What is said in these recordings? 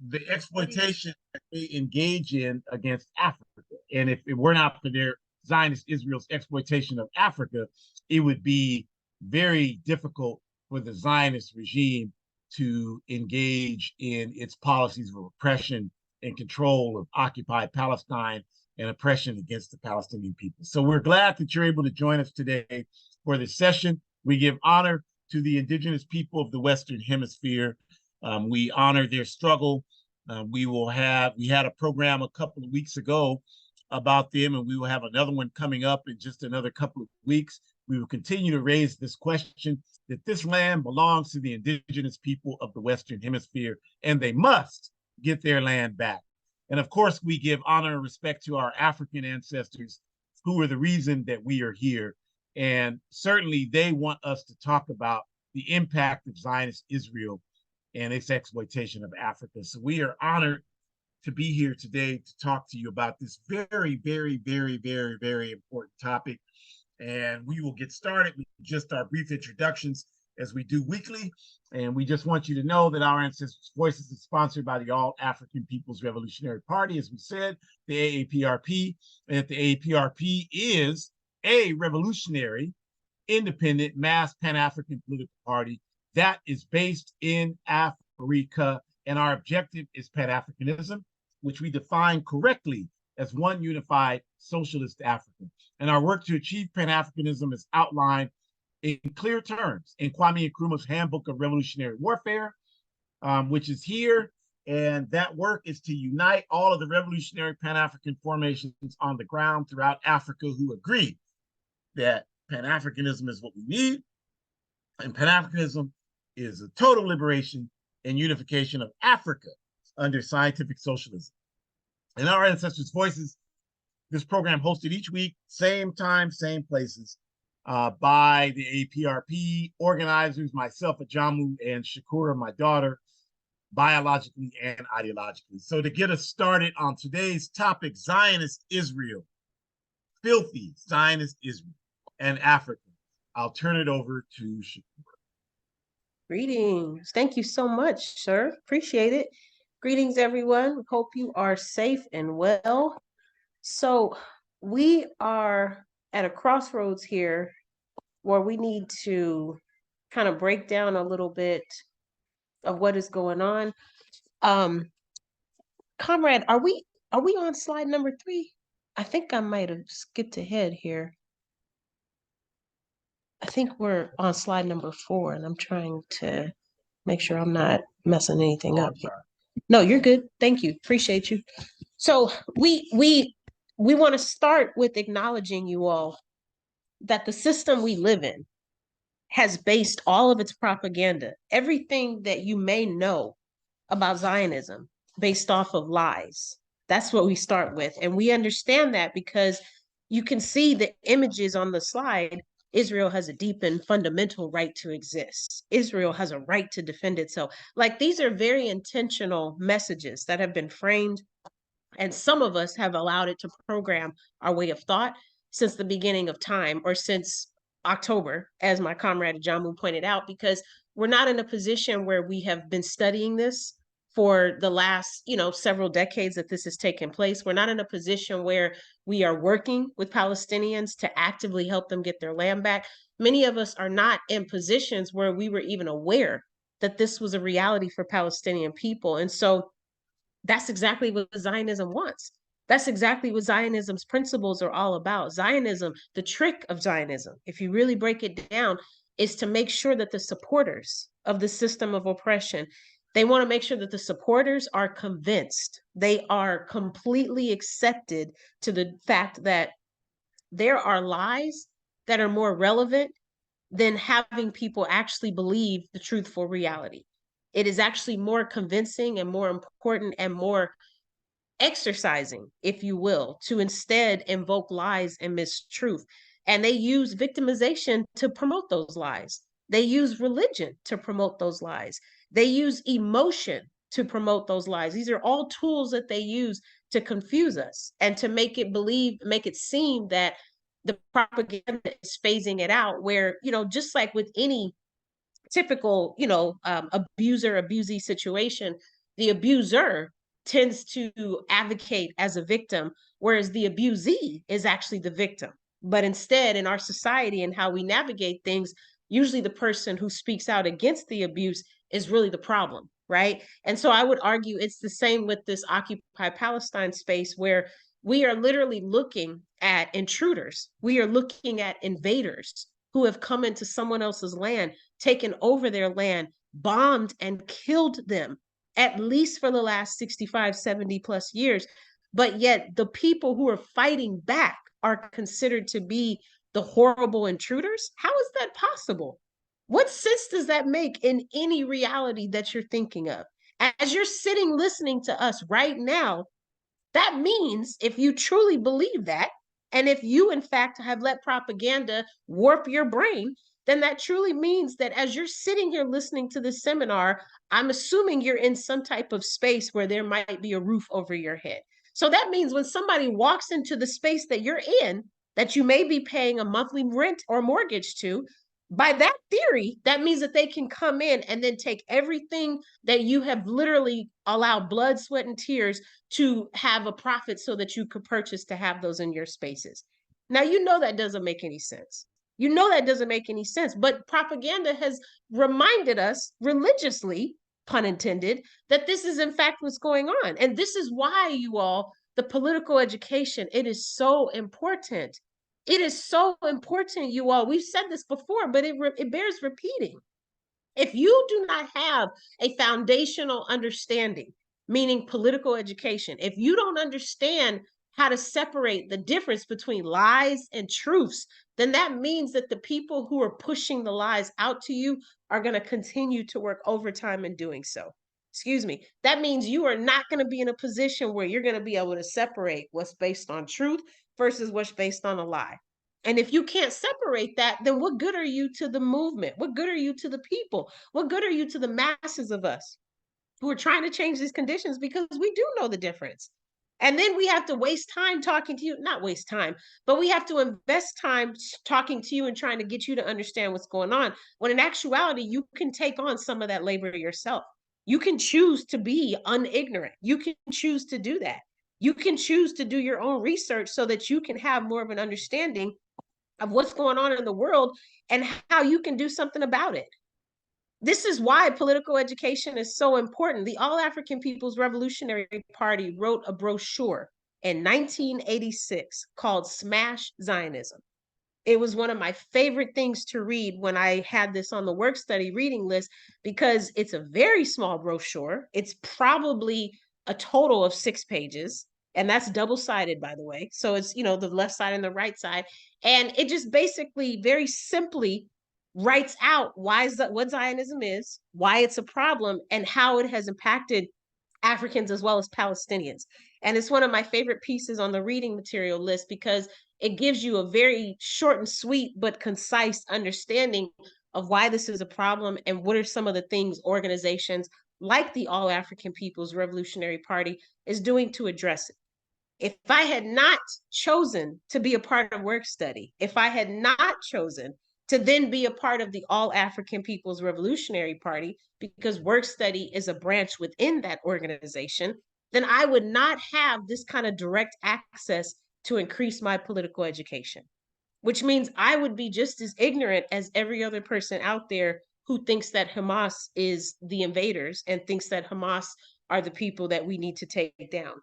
the exploitation that they engage in against Africa. And if it were not for their Zionist Israel's exploitation of Africa, it would be very difficult for the Zionist regime to engage in its policies of repression and control of occupied Palestine and oppression against the Palestinian people. So we're glad that you're able to join us today for this session. We give honor to the indigenous people of the Western Hemisphere. We honor their struggle. We had a program a couple of weeks ago about them, and we will have another one coming up in just another couple of weeks. We will continue to raise this question that this land belongs to the indigenous people of the Western Hemisphere, and they must get their land back. And of course, we give honor and respect to our African ancestors who are the reason that we are here. And certainly they want us to talk about the impact of Zionist Israel and its exploitation of Africa. So we are honored to be here today to talk to you about this very, very, very, very, very important topic. And we will get started with just our brief introductions as we do weekly. And we just want you to know that our Ancestors' Voices is sponsored by the All African People's Revolutionary Party, as we said, the AAPRP. And that the AAPRP is a revolutionary, independent, mass Pan-African political party that is based in Africa. And our objective is Pan-Africanism, which we define correctly as one unified socialist Africa. And our work to achieve Pan-Africanism is outlined in clear terms in Kwame Nkrumah's Handbook of Revolutionary Warfare, which is here. And that work is to unite all of the revolutionary Pan-African formations on the ground throughout Africa who agree that Pan-Africanism is what we need. And Pan-Africanism is a total liberation and unification of Africa under scientific socialism. And our Ancestors' Voices, this program hosted each week, same time, same places, by the APRP organizers, myself, Ajamu, and Shakura, my daughter, biologically and ideologically. So to get us started on today's topic, Zionist Israel, filthy Zionist Israel and Africa, I'll turn it over to Shakura. Greetings. Thank you so much, sir. Appreciate it. Greetings, everyone. Hope you are safe and well. So we are at a crossroads here where we need to kind of break down a little bit of what is going on. Comrade, are we on slide number 3? I think I might have skipped ahead here. I think we're on slide number 4, and I'm trying to make sure I'm not messing anything up here. No, you're good. Thank you. Appreciate you. So we want to start with acknowledging, you all, that the system we live in has based all of its propaganda, everything that you may know about Zionism, based off of lies. That's what we start with. And we understand that because you can see the images on the slide. Israel has a deep and fundamental right to exist. Israel has a right to defend itself. Like, these are very intentional messages that have been framed, and some of us have allowed it to program our way of thought since the beginning of time, or since October, as my comrade Jamu pointed out, because we're not in a position where we have been studying this for the last, several decades that this has taken place. We're not in a position where we are working with Palestinians to actively help them get their land back. Many of us are not in positions where we were even aware that this was a reality for Palestinian people. And so that's exactly what Zionism wants. That's exactly what Zionism's principles are all about. Zionism, the trick of Zionism, if you really break it down, is to make sure that the supporters of the system of oppression, they want to make sure that the supporters are convinced, they are completely accepted to the fact that there are lies that are more relevant than having people actually believe the truthful reality. It is actually more convincing and more important and more exercising, if you will, to instead invoke lies and mistruth. And they use victimization to promote those lies. They use religion to promote those lies. They use emotion to promote those lies. These are all tools that they use to confuse us and to make it seem that the propaganda is phasing it out, where, just like with any typical, abuser, abusee situation, The abuser tends to advocate as a victim, whereas the abusee is actually the victim. But instead, in our society and how we navigate things, usually the person who speaks out against the abuse is really the problem, right? And so I would argue it's the same with this Occupy Palestine space, where we are literally looking at intruders. We are looking at invaders who have come into someone else's land, taken over their land, bombed and killed them, at least for the last 65, 70 plus years. But yet the people who are fighting back are considered to be the horrible intruders. How is that possible? What sense does that make in any reality that you're thinking of? As you're sitting listening to us right now, that means if you truly believe that, and if you, in fact, have let propaganda warp your brain, then that truly means that as you're sitting here listening to this seminar, I'm assuming you're in some type of space where there might be a roof over your head. So that means when somebody walks into the space that you're in, that you may be paying a monthly rent or mortgage to, by that theory, that means that they can come in and then take everything that you have literally allowed blood, sweat, and tears to have a profit so that you could purchase to have those in your spaces. Now, you know that doesn't make any sense. You know that doesn't make any sense, but propaganda has reminded us religiously, pun intended, that this is in fact what's going on. And this is why, you all, the political education, it is so important. It is so important, you all. We've said this before, but it bears repeating. If you do not have a foundational understanding, meaning political education, if you don't understand how to separate the difference between lies and truths, then that means that the people who are pushing the lies out to you are going to continue to work overtime in doing so. Excuse me. That means you are not going to be in a position where you're going to be able to separate what's based on truth versus what's based on a lie. And if you can't separate that, then what good are you to the movement? What good are you to the people? What good are you to the masses of us who are trying to change these conditions, because we do know the difference? And then we have to waste time talking to you, not waste time, but we have to invest time talking to you and trying to get you to understand what's going on. When in actuality, you can take on some of that labor yourself. You can choose to be unignorant. You can choose to do that. You can choose to do your own research so that you can have more of an understanding of what's going on in the world and how you can do something about it. This is why political education is so important. The All African People's Revolutionary Party wrote a brochure in 1986 called Smash Zionism. It was one of my favorite things to read when I had this on the work study reading list, because it's a very small brochure. It's probably a total of 6 pages, and that's double-sided, by the way. So it's, the left side and the right side. And it just basically very simply writes out what Zionism is, why it's a problem, and how it has impacted Africans as well as Palestinians. And it's one of my favorite pieces on the reading material list because it gives you a very short and sweet but concise understanding of why this is a problem and what are some of the things organizations like the All African People's Revolutionary Party is doing to address it. If I had not chosen to be a part of work study, if I had not chosen to then be a part of the All African People's Revolutionary Party, because work study is a branch within that organization, then I would not have this kind of direct access to increase my political education, which means I would be just as ignorant as every other person out there who thinks that Hamas is the invaders and thinks that Hamas are the people that we need to take down.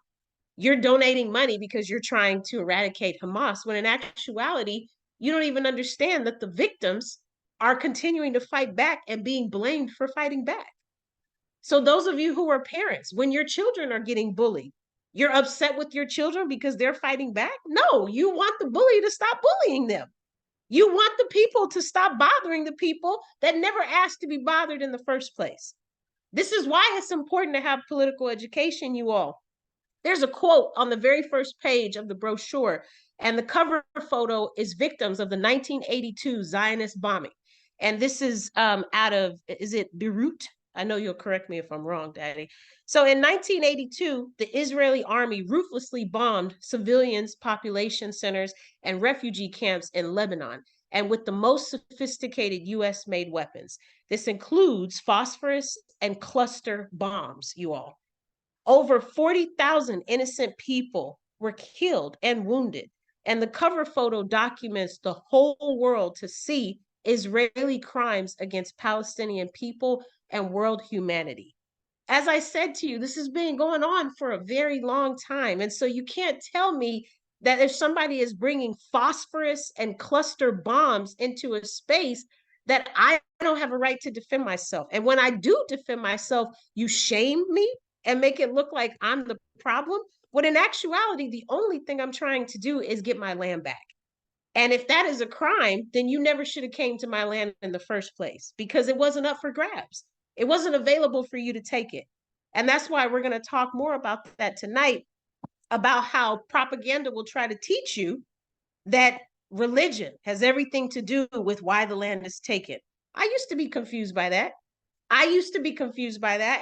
You're donating money because you're trying to eradicate Hamas, when in actuality, you don't even understand that the victims are continuing to fight back and being blamed for fighting back. So those of you who are parents, when your children are getting bullied, you're upset with your children because they're fighting back? No, you want the bully to stop bullying them. You want the people to stop bothering the people that never asked to be bothered in the first place. This is why it's important to have political education, you all. There's a quote on the very first page of the brochure, and the cover photo is victims of the 1982 Zionist bombing. And this is out of, is it Beirut? I know you'll correct me if I'm wrong, Daddy. So in 1982, the Israeli army ruthlessly bombed civilians, population centers, and refugee camps in Lebanon, and with the most sophisticated US-made weapons. This includes phosphorus and cluster bombs, you all. Over 40,000 innocent people were killed and wounded. And the cover photo documents the whole world to see Israeli crimes against Palestinian people and world humanity. As I said to you, this has been going on for a very long time. And so you can't tell me that if somebody is bringing phosphorus and cluster bombs into a space, that I don't have a right to defend myself. And when I do defend myself, you shame me and make it look like I'm the problem. When in actuality, the only thing I'm trying to do is get my land back. And if that is a crime, then you never should have came to my land in the first place, because it wasn't up for grabs. It wasn't available for you to take it. And that's why we're going to talk more about that tonight, about how propaganda will try to teach you that religion has everything to do with why the land is taken. I used to be confused by that.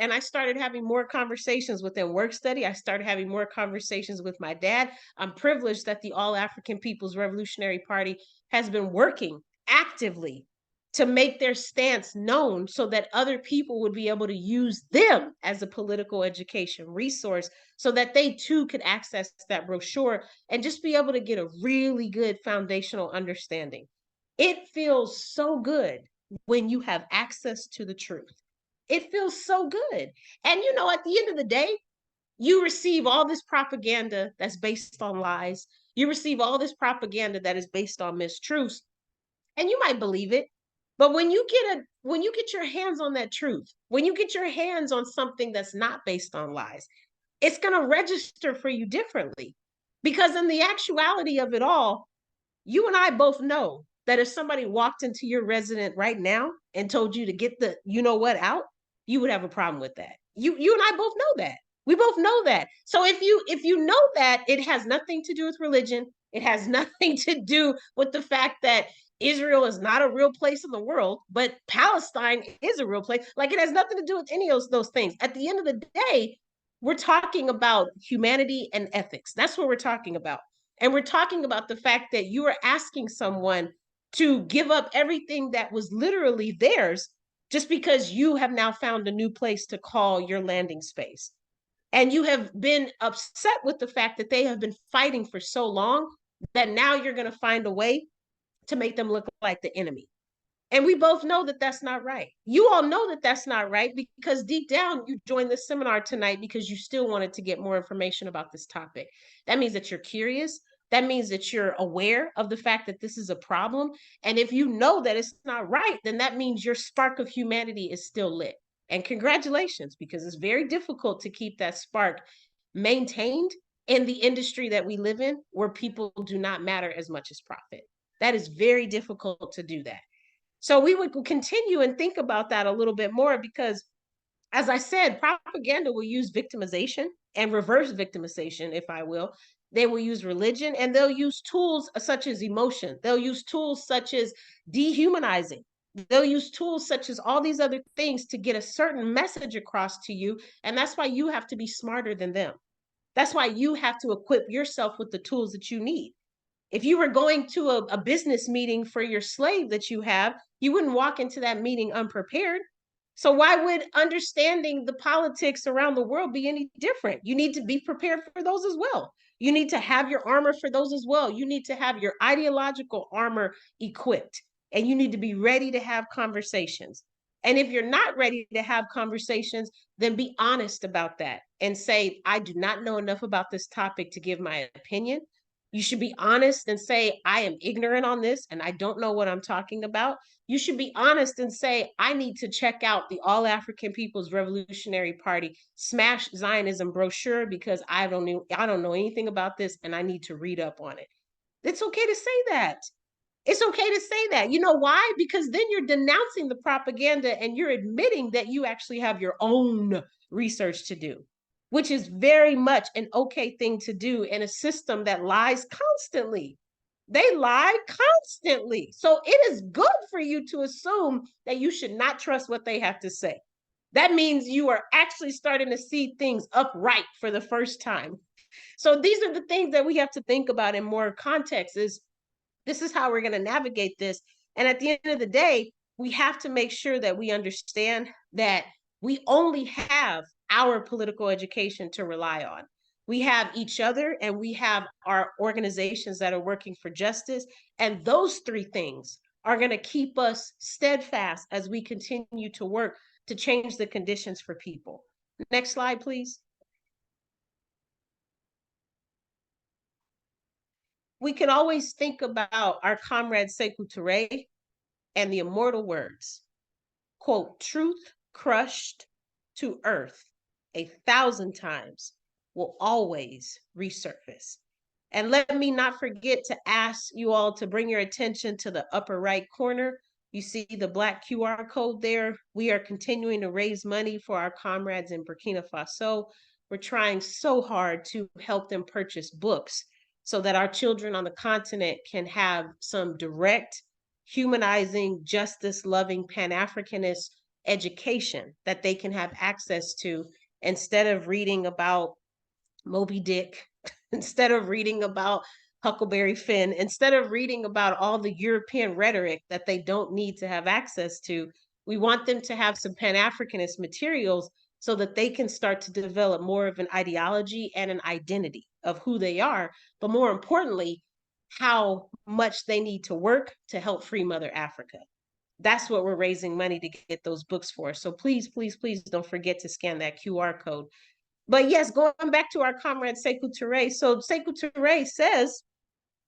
And I started having more conversations within work study. I started having more conversations with my dad. I'm privileged that the All African People's Revolutionary Party has been working actively to make their stance known so that other people would be able to use them as a political education resource, so that they too could access that brochure and just be able to get a really good foundational understanding. It feels so good when you have access to the truth. It feels so good. And you know, at the end of the day, you receive all this propaganda that's based on lies. You receive all this propaganda that is based on mistruths, and you might believe it. But when you get your hands on that truth, when you get your hands on something that's not based on lies, it's going to register for you differently. Because in the actuality of it all, you and I both know that if somebody walked into your resident right now and told you to get the you know what out, you would have a problem with that. You and I both know that. We both know that. So if you know that, it has nothing to do with religion, it has nothing to do with the fact that Israel is not a real place in the world, but Palestine is a real place. Like, it has nothing to do with any of those things. At the end of the day, we're talking about humanity and ethics. That's what we're talking about. And we're talking about the fact that you are asking someone to give up everything that was literally theirs just because you have now found a new place to call your landing space. And you have been upset with the fact that they have been fighting for so long that now you're going to find a way to make them look like the enemy. And we both know that that's not right. You all know that that's not right, because deep down you joined this seminar tonight because you still wanted to get more information about this topic. That means that you're curious. That means that you're aware of the fact that this is a problem. And if you know that it's not right, then that means your spark of humanity is still lit. And congratulations, because it's very difficult to keep that spark maintained in the industry that we live in, where people do not matter as much as profit. That is very difficult to do that. So we would continue and think about that a little bit more, because, as I said, propaganda will use victimization and reverse victimization, if I will. They will use religion, and they'll use tools such as emotion. They'll use tools such as dehumanizing. They'll use tools such as all these other things to get a certain message across to you. And that's why you have to be smarter than them. That's why you have to equip yourself with the tools that you need. If you were going to a business meeting for your slave that you have, you wouldn't walk into that meeting unprepared. So why would understanding the politics around the world be any different? You need to be prepared for those as well. You need to have your armor for those as well. You need to have your ideological armor equipped, and you need to be ready to have conversations. And if you're not ready to have conversations, then be honest about that and say, I do not know enough about this topic to give my opinion. You should be honest and say, I am ignorant on this and I don't know what I'm talking about. You should be honest and say, I need to check out the All African People's Revolutionary Party Smash Zionism brochure, because I don't know anything about this and I need to read up on it. It's okay to say that. It's okay to say that. You know why? Because then you're denouncing the propaganda and you're admitting that you actually have your own research to do, which is very much an okay thing to do in a system that lies constantly. They lie constantly. So it is good for you to assume that you should not trust what they have to say. That means you are actually starting to see things upright for the first time. So these are the things that we have to think about in more context. This is how we're going to navigate this. And at the end of the day, we have to make sure that we understand that we only have our political education to rely on. We have each other and we have our organizations that are working for justice. And those three things are going to keep us steadfast as we continue to work to change the conditions for people. Next slide, please. We can always think about our comrade Sekou Touré and the immortal words, quote, truth crushed to earth 1,000 times will always resurface. And let me not forget to ask you all to bring your attention to the upper right corner. You see the black QR code there. We are continuing to raise money for our comrades in Burkina Faso. We're trying so hard to help them purchase books so that our children on the continent can have some direct, humanizing, justice-loving, Pan-Africanist education that they can have access to instead of reading about Moby Dick, instead of reading about Huckleberry Finn, instead of reading about all the European rhetoric that they don't need to have access to. We want them to have some Pan-Africanist materials so that they can start to develop more of an ideology and an identity of who they are, but more importantly, how much they need to work to help free Mother Africa. That's what we're raising money to get those books for. So please, please, please don't forget to scan that QR code. But yes, going back to our comrade Sekou Touré. So Sekou Touré says,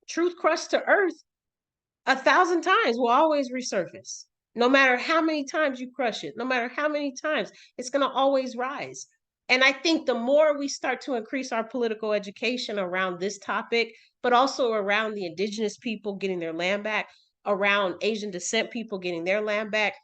truth crushed to earth 1,000 times will always resurface. No matter how many times you crush it, no matter how many times, it's going to always rise. And I think the more we start to increase our political education around this topic, but also around the indigenous people getting their land back, around Asian descent people getting their land back,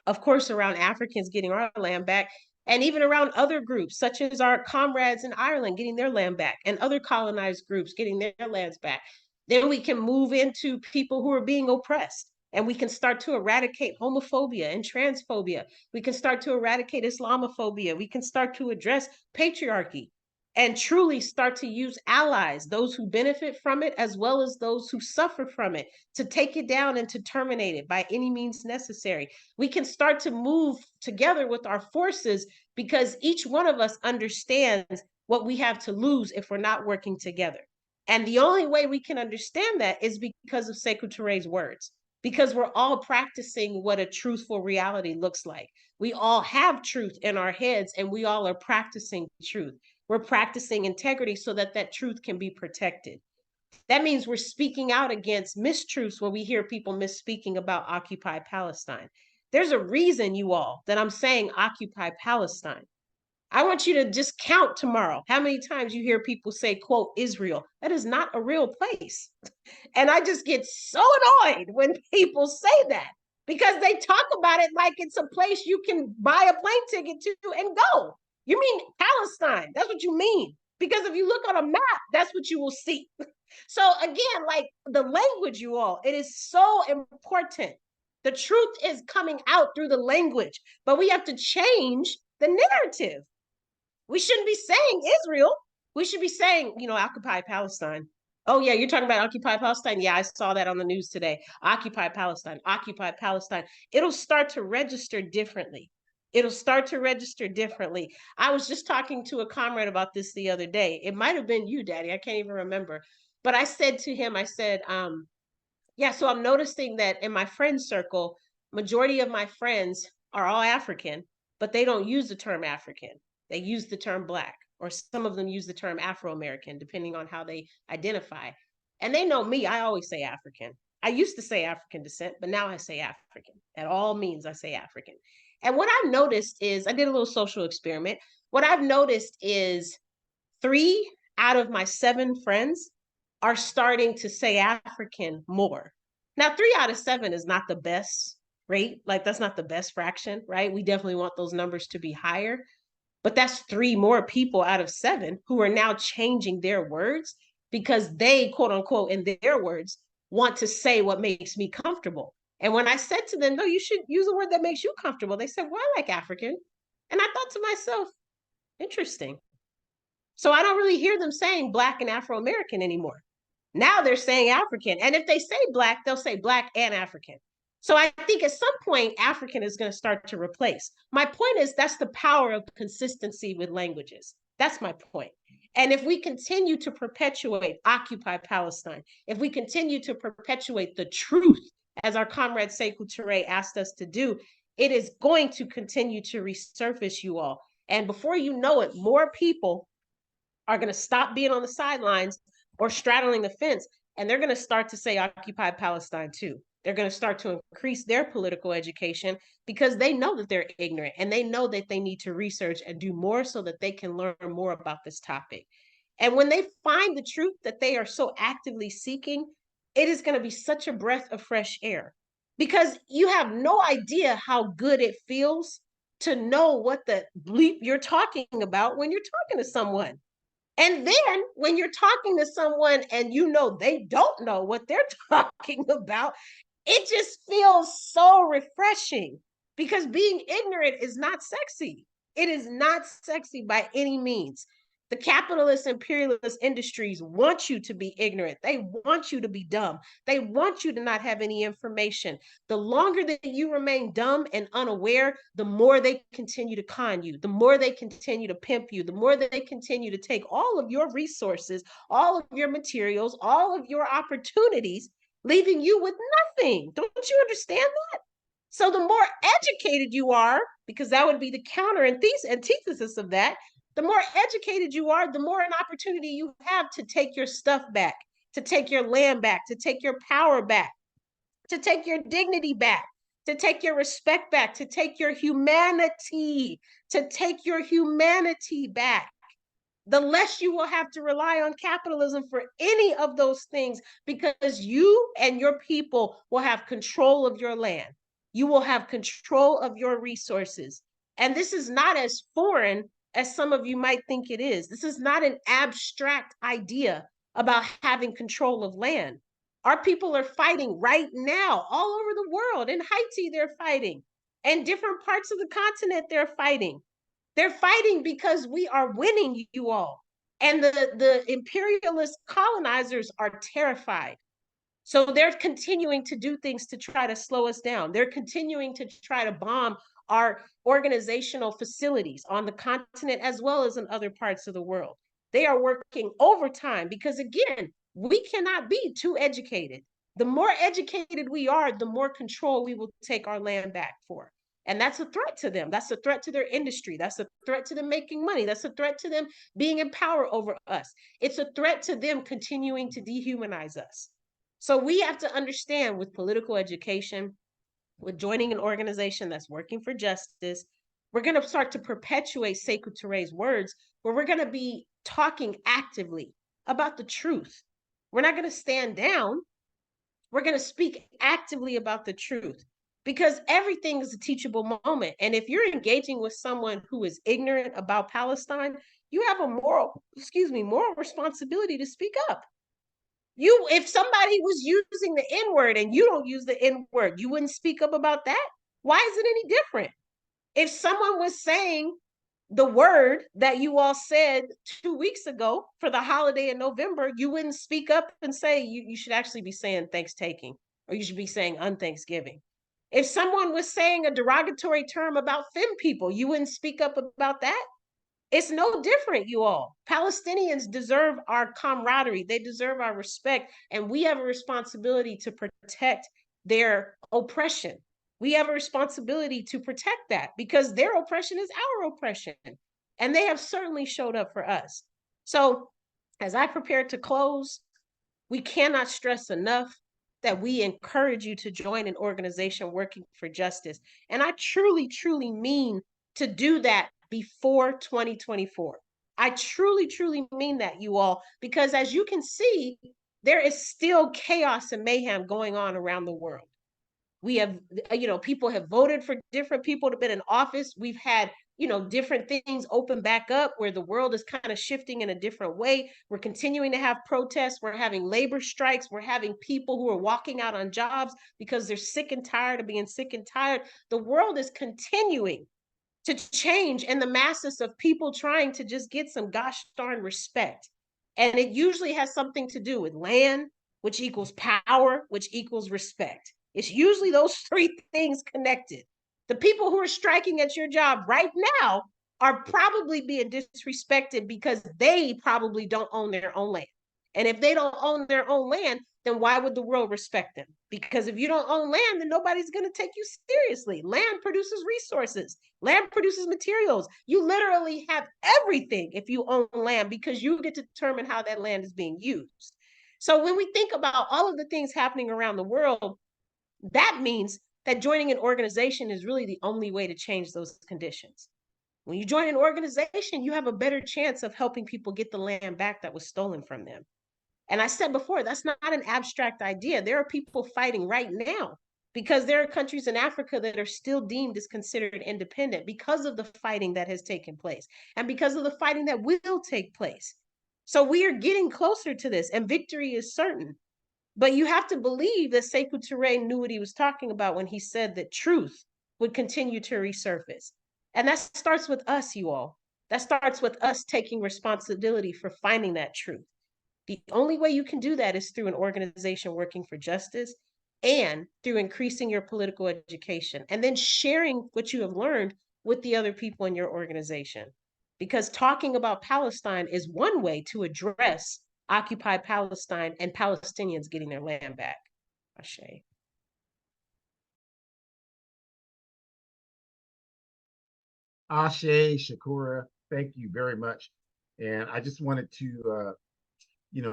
of course, around Africans getting our land back, and even around other groups, such as our comrades in Ireland getting their land back, and other colonized groups getting their lands back. Then we can move into people who are being oppressed, and we can start to eradicate homophobia and transphobia. We can start to eradicate Islamophobia. We can start to address patriarchy and truly start to use allies, those who benefit from it, as well as those who suffer from it, to take it down and to terminate it by any means necessary. We can start to move together with our forces because each one of us understands what we have to lose if we're not working together. And the only way we can understand that is because of Sekou Touré's words, because we're all practicing what a truthful reality looks like. We all have truth in our heads and we all are practicing truth. We're practicing integrity so that that truth can be protected. That means we're speaking out against mistruths when we hear people misspeaking about Occupy Palestine. There's a reason, you all, that I'm saying Occupy Palestine. I want you to just count tomorrow how many times you hear people say, quote, Israel. That is not a real place. And I just get so annoyed when people say that because they talk about it like it's a place you can buy a plane ticket to and go. You mean Palestine. That's what you mean. Because if you look on a map, that's what you will see. So again, like the language, you all, it is so important. The truth is coming out through the language, but we have to change the narrative. We shouldn't be saying Israel. We should be saying, Occupy Palestine. Oh, yeah, you're talking about Occupy Palestine? Yeah, I saw that on the news today. Occupy Palestine, Occupy Palestine. It'll start to register differently. It'll start to register differently. I was just talking to a comrade about this the other day. It might have been you, Daddy. I can't even remember. But I said to him, yeah, so I'm noticing that in my friend circle, majority of my friends are all African, but they don't use the term African. They use the term Black, or some of them use the term Afro-American, depending on how they identify. And they know me, I always say African. I used to say African descent, but now I say African. At all means, I say African. And what I've noticed is, I did a little social experiment. What I've noticed is 3 out of my 7 friends are starting to say African more. Now, 3 out of 7 is not the best rate. Like, that's not the best fraction, right? We definitely want those numbers to be higher. But that's 3 more people out of 7 who are now changing their words because they, quote unquote, in their words, want to say what makes me comfortable. And when I said to them, no, you should use a word that makes you comfortable, they said, well, I like African. And I thought to myself, interesting. So I don't really hear them saying Black and Afro-American anymore. Now they're saying African. And if they say Black, they'll say Black and African. So I think at some point, African is going to start to replace. My point is that's the power of consistency with languages. That's my point. And if we continue to perpetuate Occupy Palestine, if we continue to perpetuate the truth, as our comrade Sekou Touré asked us to do, it is going to continue to resurface, you all. And before you know it, more people are going to stop being on the sidelines or straddling the fence, and they're going to start to say Occupy Palestine too. They're going to start to increase their political education because they know that they're ignorant and they know that they need to research and do more so that they can learn more about this topic. And when they find the truth that they are so actively seeking, it is going to be such a breath of fresh air because you have no idea how good it feels to know what the bleep you're talking about when you're talking to someone. And then when you're talking to someone and you know they don't know what they're talking about, it just feels so refreshing because being ignorant is not sexy. It is not sexy by any means. The capitalist imperialist industries want you to be ignorant. They want you to be dumb. They want you to not have any information. The longer that you remain dumb and unaware, the more they continue to con you, the more they continue to pimp you, the more they continue to take all of your resources, all of your materials, all of your opportunities, leaving you with nothing. Don't you understand that? So the more educated you are, because that would be the counter antithesis of that, the more educated you are, the more an opportunity you have to take your stuff back, to take your land back, to take your power back, to take your dignity back, to take your respect back, to take your humanity, back. The less you will have to rely on capitalism for any of those things because you and your people will have control of your land. You will have control of your resources. And this is not as foreign as some of you might think it is. This is not an abstract idea about having control of land. Our people are fighting right now all over the world. In Haiti, they're fighting. In different parts of the continent, they're fighting. They're fighting because we are winning, you all. And the imperialist colonizers are terrified. So they're continuing to do things to try to slow us down. They're continuing to try to bomb our organizational facilities on the continent as well as in other parts of the world. They are working overtime because, again, we cannot be too educated. The more educated we are, the more control we will take our land back for. And that's a threat to them. That's a threat to their industry. That's a threat to them making money. That's a threat to them being in power over us. It's a threat to them continuing to dehumanize us. So we have to understand with political education, with joining an organization that's working for justice, we're going to start to perpetuate Sekou Touré's words, where we're going to be talking actively about the truth. We're not going to stand down. We're going to speak actively about the truth because everything is a teachable moment. And if you're engaging with someone who is ignorant about Palestine, you have a moral responsibility to speak up. If somebody was using the N-word and you don't use the N-word, you wouldn't speak up about that? Why is it any different? If someone was saying the word that you all said 2 weeks ago for the holiday in November, you wouldn't speak up and say you should actually be saying Thanksgiving, or you should be saying unthanksgiving. If someone was saying a derogatory term about femme people, you wouldn't speak up about that? It's no different, you all. Palestinians deserve our camaraderie. They deserve our respect. And we have a responsibility to protect their oppression. We have a responsibility to protect that because their oppression is our oppression. And they have certainly showed up for us. So as I prepare to close, we cannot stress enough that we encourage you to join an organization working for justice. And I truly, truly mean to do that before 2024. I truly, truly mean that, you all, because as you can see, there is still chaos and mayhem going on around the world. We have, people have voted for different people to have been in office. We've had, different things open back up where the world is kind of shifting in a different way. We're continuing to have protests. We're having labor strikes. We're having people who are walking out on jobs because they're sick and tired of being sick and tired. The world is continuing to change in the masses of people trying to just get some gosh darn respect. And it usually has something to do with land, which equals power, which equals respect. It's usually those three things connected. The people who are striking at your job right now are probably being disrespected because they probably don't own their own land. And if they don't own their own land, then why would the world respect them? Because if you don't own land, then nobody's going to take you seriously. Land produces resources, land produces materials. You literally have everything if you own land because you get to determine how that land is being used. So when we think about all of the things happening around the world, that means that joining an organization is really the only way to change those conditions. When you join an organization, you have a better chance of helping people get the land back that was stolen from them. And I said before, that's not an abstract idea. There are people fighting right now because there are countries in Africa that are still deemed as considered independent because of the fighting that has taken place and because of the fighting that will take place. So we are getting closer to this, and victory is certain. But you have to believe that Sekou Touré knew what he was talking about when he said that truth would continue to resurface. And that starts with us, you all. That starts with us taking responsibility for finding that truth. The only way you can do that is through an organization working for justice and through increasing your political education and then sharing what you have learned with the other people in your organization. Because talking about Palestine is one way to address occupied Palestine and Palestinians getting their land back. Ashe. Ashe, Shakura, thank you very much. And I just wanted to,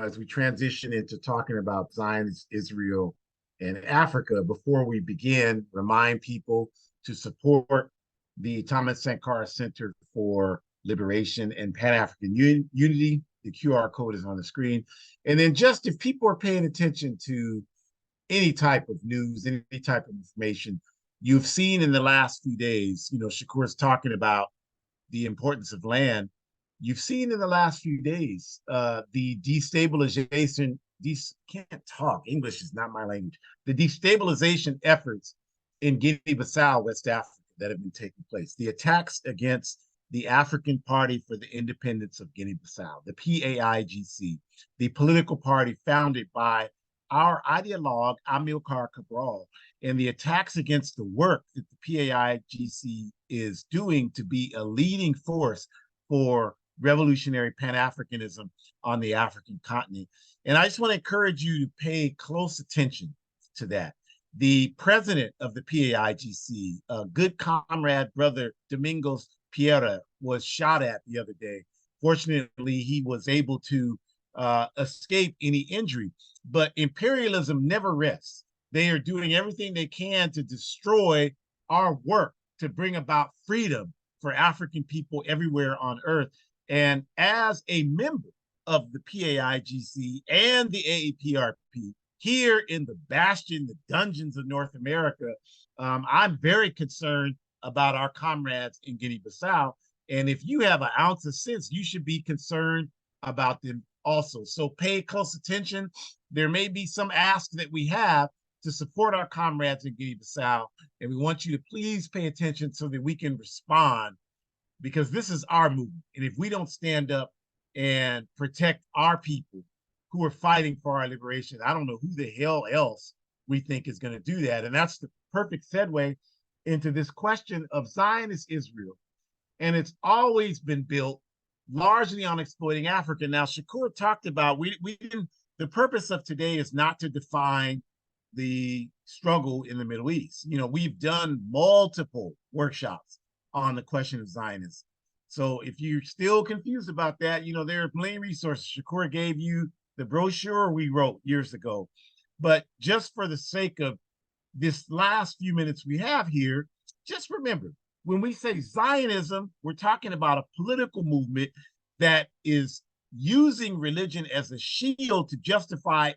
as we transition into talking about Zionist Israel and Africa, before we begin, remind people to support the Thomas Sankara Center for Liberation and Pan-African Unity. The QR code is on the screen. And then just if people are paying attention to any type of news, any type of information, you've seen in the last few days, Shakur's talking about the importance of land. You've seen in the last few days the destabilization, can't talk, English is not my language, the destabilization efforts in Guinea-Bissau, West Africa, that have been taking place. The attacks against the African Party for the Independence of Guinea-Bissau, the PAIGC, the political party founded by our ideologue, Amilcar Cabral, and the attacks against the work that the PAIGC is doing to be a leading force for revolutionary Pan-Africanism on the African continent. And I just want to encourage you to pay close attention to that. The president of the PAIGC, a good comrade, brother Domingos Pereira, was shot at the other day. Fortunately, he was able to escape any injury, but imperialism never rests. They are doing everything they can to destroy our work to bring about freedom for African people everywhere on earth. And as a member of the PAIGC and the AAPRP, here in the bastion, the dungeons of North America, I'm very concerned about our comrades in Guinea-Bissau. And if you have an ounce of sense, you should be concerned about them also. So pay close attention. There may be some ask that we have to support our comrades in Guinea-Bissau, and we want you to please pay attention so that we can respond, because this is our movement. And if we don't stand up and protect our people who are fighting for our liberation, I don't know who the hell else we think is going to do that. And that's the perfect segue into this question of Zionist Israel. And it's always been built largely on exploiting Africa. Now, Shakur talked about, the purpose of today is not to define the struggle in the Middle East. We've done multiple workshops on the question of Zionism. So if you're still confused about that, there are plenty of resources. Shakur gave you the brochure we wrote years ago. But just for the sake of this last few minutes we have here, just remember, when we say Zionism, we're talking about a political movement that is using religion as a shield to justify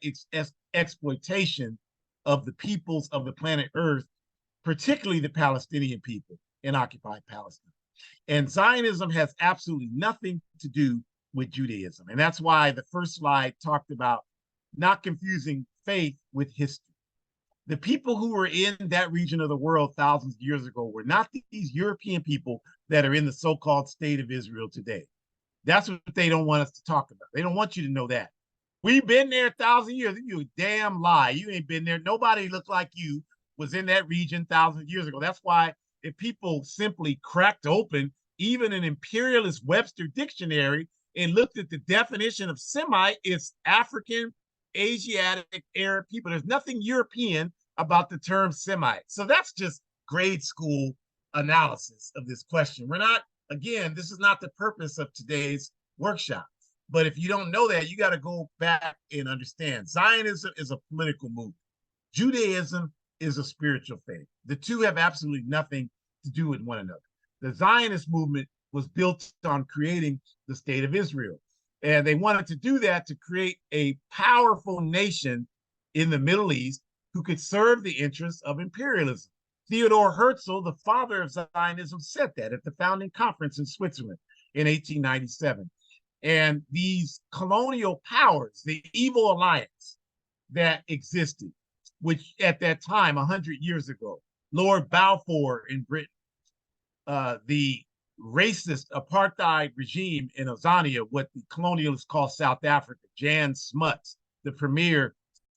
exploitation of the peoples of the planet Earth, particularly the Palestinian people in occupied Palestine. And Zionism has absolutely nothing to do with Judaism. And that's why the first slide talked about not confusing faith with history. The people who were in that region of the world thousands of years ago were not these European people that are in the so-called state of Israel today. That's what they don't want us to talk about. They don't want you to know that. We've been there 1,000 years. You a damn lie. You ain't been there. Nobody looked like you was in that region thousands of years ago. That's why if people simply cracked open even an imperialist Webster dictionary and looked at the definition of Semite, it's African, Asiatic, Arab people. There's nothing European about the term Semite. So that's just grade school analysis of this question. We're not, again, this is not the purpose of today's workshop. But if you don't know that, you got to go back and understand. Zionism is a political movement. Judaism is a spiritual faith. The two have absolutely nothing to do with one another. The Zionist movement was built on creating the state of Israel. And they wanted to do that to create a powerful nation in the Middle East who could serve the interests of imperialism. Theodor Herzl, the father of Zionism, said that at the founding conference in Switzerland in 1897. And these colonial powers, the evil alliance that existed, which at that time, 100 years ago, Lord Balfour in Britain, the racist apartheid regime in Azania, what the colonialists call South Africa, Jan Smuts, the premier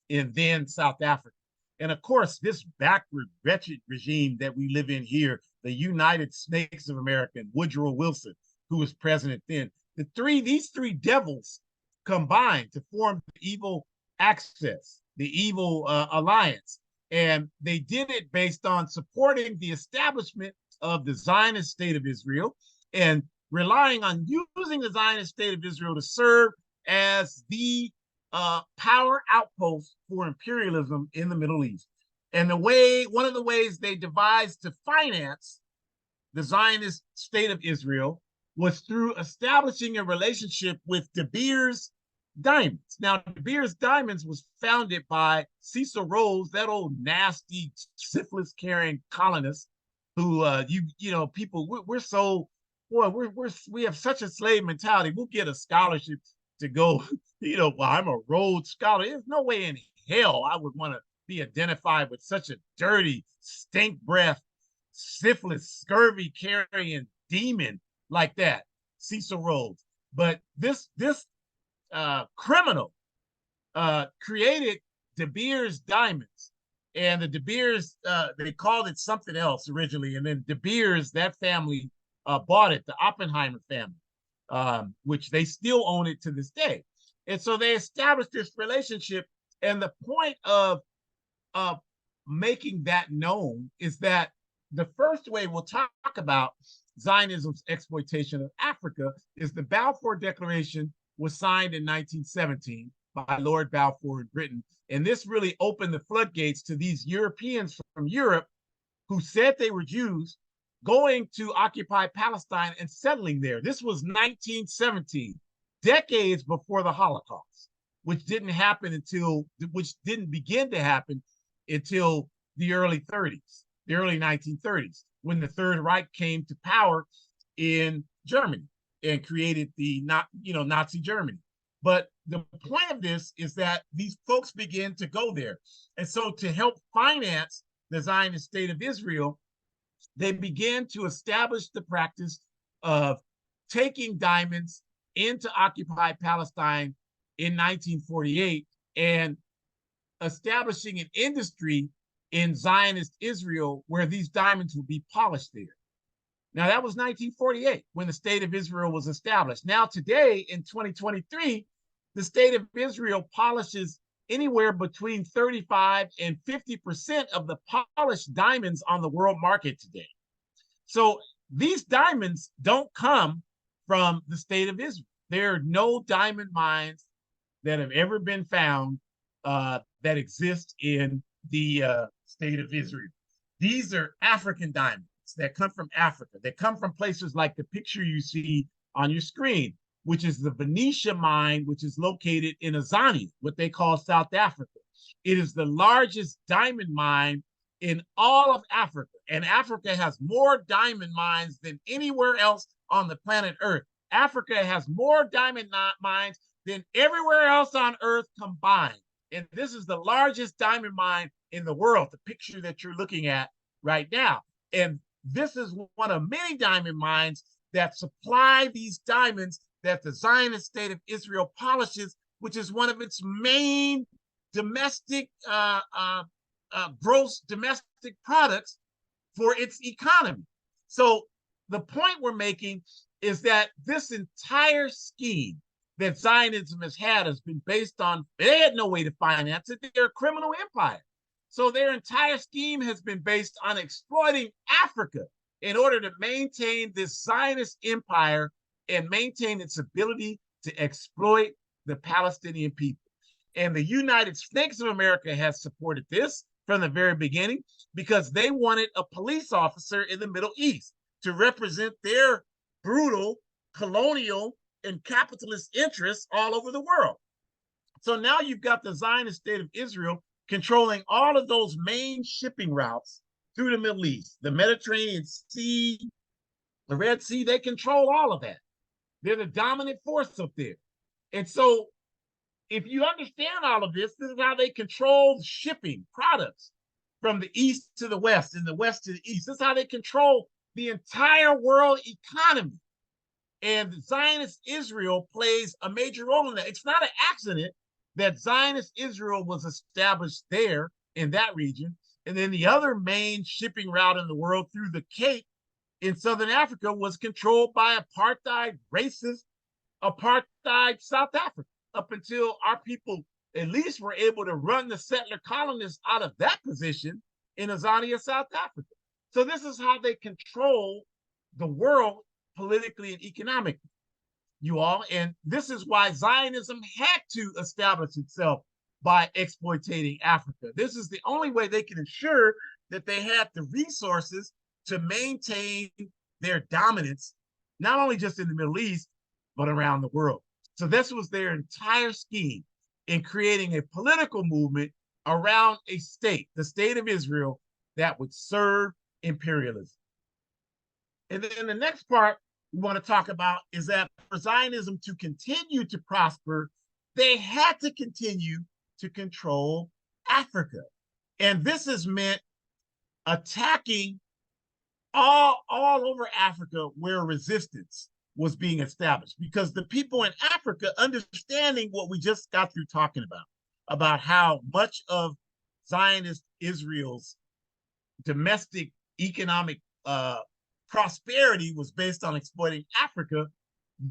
in then South Africa. And of course, this backward, wretched regime that we live in here, the United Snakes of America, Woodrow Wilson, who was president then, these three devils combined to form the evil axis, the evil alliance. And they did it based on supporting the establishment of the Zionist state of Israel and relying on using the Zionist state of Israel to serve as the power outpost for imperialism in the Middle East. And one of the ways they devised to finance the Zionist state of Israel was through establishing a relationship with De Beers Diamonds. Now, De Beers Diamonds was founded by Cecil Rhodes, that old nasty syphilis-carrying colonist who, people, we have such a slave mentality. We'll get a scholarship to go, well, I'm a Rhodes scholar. There's no way in hell I would want to be identified with such a dirty, stink breath, syphilis, scurvy carrying demon like that, Cecil Rhodes. But this criminal created De Beers Diamonds, and the De Beers, they called it something else originally, and then De Beers, that family bought it, the Oppenheimer family, which they still own it to this day. And so they established this relationship, and the point of making that known is that the first way we'll talk about Zionism's exploitation of Africa is the Balfour Declaration was signed in 1917 by Lord Balfour in Britain. And this really opened the floodgates to these Europeans from Europe who said they were Jews going to occupy Palestine and settling there. This was 1917, decades before the Holocaust, which didn't begin to happen until the early 1930s, when the Third Reich came to power in Germany and created the Nazi Germany. But the point of this is that these folks began to go there. And so to help finance the Zionist state of Israel, they began to establish the practice of taking diamonds into occupied Palestine in 1948 and establishing an industry in Zionist Israel where these diamonds would be polished there. Now, that was 1948 when the state of Israel was established. Now, today in 2023, the state of Israel polishes anywhere between 35 and 50% of the polished diamonds on the world market today. So these diamonds don't come from the state of Israel. There are no diamond mines that have ever been found that exist in the state of Israel. These are African diamonds that come from Africa, that come from places like the picture you see on your screen, which is the Venetia mine, which is located in Azania, what they call South Africa. It is the largest diamond mine in all of Africa, and Africa has more diamond mines than anywhere else on the planet Earth. Africa has more diamond mines than everywhere else on Earth combined. And this is the largest diamond mine in the world, the picture that you're looking at right now. And this is one of many diamond mines that supply these diamonds that the Zionist state of Israel polishes, which is one of its main domestic gross domestic products for its economy. So the point we're making is that this entire scheme that Zionism has been based on, they had no way to finance it. They're a criminal empire. So their entire scheme has been based on exploiting Africa in order to maintain this Zionist empire and maintain its ability to exploit the Palestinian people. And the United States of America has supported this from the very beginning because they wanted a police officer in the Middle East to represent their brutal colonial and capitalist interests all over the world. So now you've got the Zionist state of Israel controlling all of those main shipping routes through the Middle East, the Mediterranean Sea, the Red Sea. They control all of that. They're the dominant force up there. And so if you understand all of this, this is how they control shipping products from the east to the west and the west to the east. This is how they control the entire world economy. And Zionist Israel plays a major role in that. It's not an accident that Zionist Israel was established there in that region. And then the other main shipping route in the world through the Cape in Southern Africa was controlled by apartheid, racist, apartheid South Africa, up until our people at least were able to run the settler colonists out of that position in Azania, South Africa. So this is how they control the world politically and economically, you all. And this is why Zionism had to establish itself by exploiting Africa. This is the only way they can ensure that they had the resources to maintain their dominance, not only just in the Middle East, but around the world. So this was their entire scheme in creating a political movement around a state, the state of Israel, that would serve imperialism. And then the next part we want to talk about is that for Zionism to continue to prosper, they had to continue to control Africa. And this has meant attacking all over Africa where resistance was being established, because the people in Africa, understanding what we just got through talking about how much of Zionist Israel's domestic economic prosperity was based on exploiting Africa,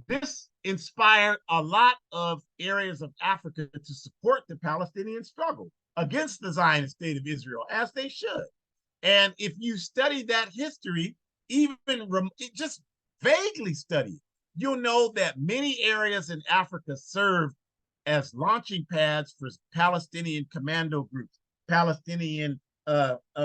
this inspired a lot of areas of Africa to support the Palestinian struggle against the Zionist state of Israel, as they should. And if you study that history, even just vaguely study, you'll know that many areas in Africa served as launching pads for Palestinian commando groups, Palestinian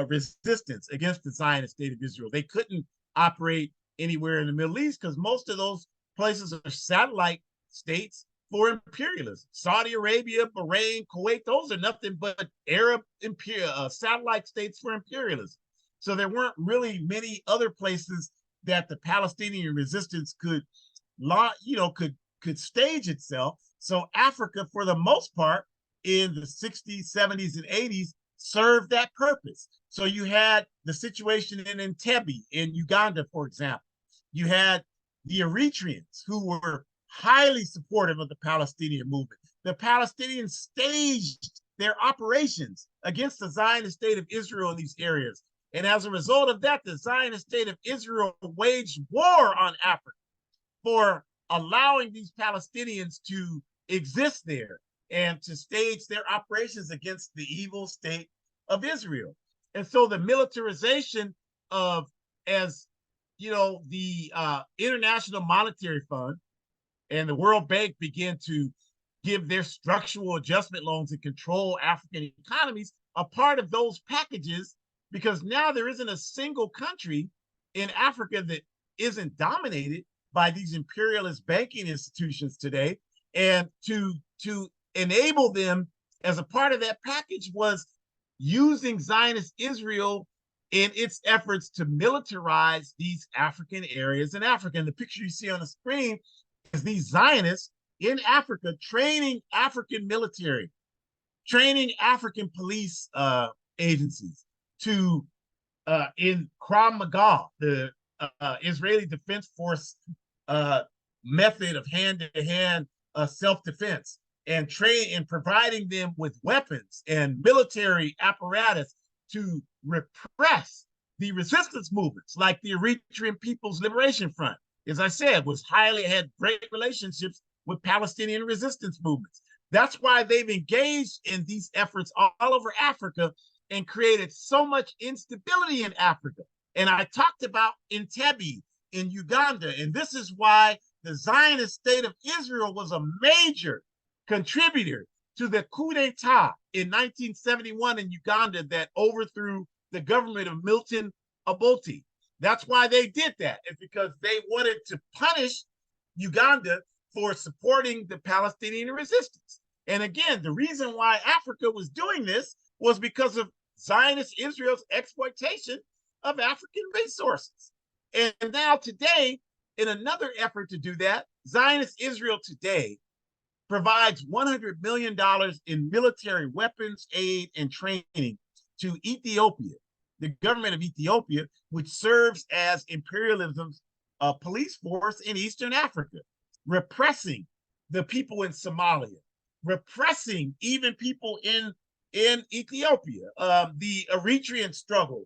resistance against the Zionist state of Israel. They couldn't operate anywhere in the Middle East because most of those places are satellite states for imperialism. Saudi Arabia, Bahrain, Kuwait, those are nothing but Arab satellite states for imperialism. So there weren't really many other places that the Palestinian resistance could stage itself. So Africa, for the most part, in the 60s, 70s, and 80s, served that purpose. So you had the situation in Entebbe in Uganda, for example. You had the Eritreans, who were highly supportive of the Palestinian movement. The Palestinians staged their operations against the Zionist state of Israel in these areas. And as a result of that, the Zionist state of Israel waged war on Africa for allowing these Palestinians to exist there and to stage their operations against the evil state of Israel. And so the militarization of, as you know, the International Monetary Fund and the World Bank began to give their structural adjustment loans and control African economies, a part of those packages, because now there isn't a single country in Africa that isn't dominated by these imperialist banking institutions today. And to enable them as a part of that package was using Zionist Israel in its efforts to militarize these African areas in Africa. And the picture you see on the screen is these Zionists in Africa training African military, training African police agencies to, in Krav Maga, the Israeli Defense Force method of hand-to-hand self-defense. and providing them with weapons and military apparatus to repress the resistance movements, like the Eritrean People's Liberation Front, as I said, had great relationships with Palestinian resistance movements. That's why they've engaged in these efforts all over Africa and created so much instability in Africa. And I talked about Entebbe in Uganda, and this is why the Zionist state of Israel was a major contributor to the coup d'etat in 1971 in Uganda that overthrew the government of Milton Obote. That's why they did that. It's because they wanted to punish Uganda for supporting the Palestinian resistance. And again, the reason why Africa was doing this was because of Zionist Israel's exploitation of African resources. And now today, in another effort to do that, Zionist Israel today provides $100 million in military weapons, aid, and training to Ethiopia, the government of Ethiopia, which serves as imperialism's police force in Eastern Africa, repressing the people in Somalia, repressing even people in Ethiopia. The Eritrean struggle